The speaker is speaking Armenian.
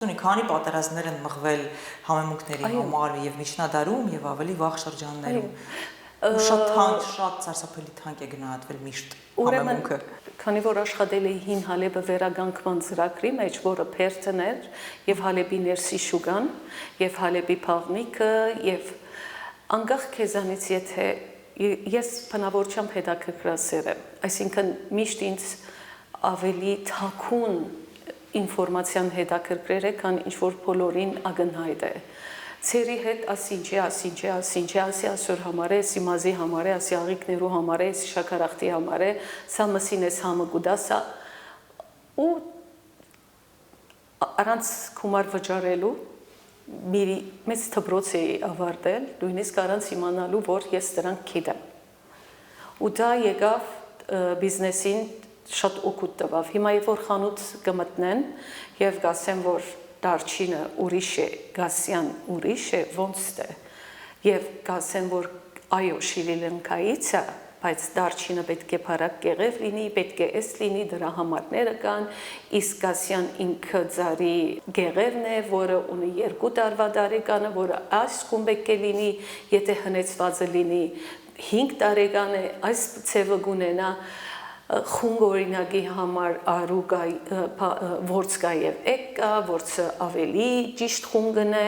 Քանի պատերազմներ են մղվել համեմունքների համար եւ միջնադարում եւ ավելի վաղ շրջաններում։ Շատ սարսափելի թանկ է գնահատվել միշտ համեմունքը։ Քանի որ աշխատել էի հին Հալեբը վերագանքման ծրագրի մեջ, որը Փերթն էր եւ Հալեբի ներսի շուգան եւ Հալեբի փաղնիկը եւ անկախ քեզանից եթե ես բնավորությամբ հետաքրքրասեր եմ, այսինքն միշտ ինձ ավելի թաքուն ինֆորմացիան հետաքրքրել է, քան ինչ որ բոլորին ակնհայտ է։ Ցերի հետ ասի ասոր համար է, ասի մազի համար է, ասի աղիքներու համար է, ասի շաքարախտի համար է, սա մսին էս համը գուդասա ու առանց գումար վճարելու մեծ դպրոց էի ավարտել, նույնիսկ առանց իմանալու, որ ես դրանք գիտեմ։ Ու դա եկավ բիզնեսին շատ օգուտ տվավ։ Հիմա երբ որ խանութ կմտնեն եւ գասեն որ դարչինը ուրիշ է, գասյան ուրիշ է, ոնց է։ Եվ գասեն որ այո, շիրիլենկայից է, բայց դարչինը պետք է փարակ կեղև լինի, պետք է էս լինի, դրա համարները կան, իսկ գասյան ինքը ծարի գեղևն է, որը ունի 2 տարվա տարեկանը, որը այս կումբեկ է լինի, եթե հնեցվածը լինի 5 տարեկան է, այս ցևը գունենա խունգ օրինակի համար արուգա որց կա եւ էկ կա, որցը ավելի ճիշտ խունգն է,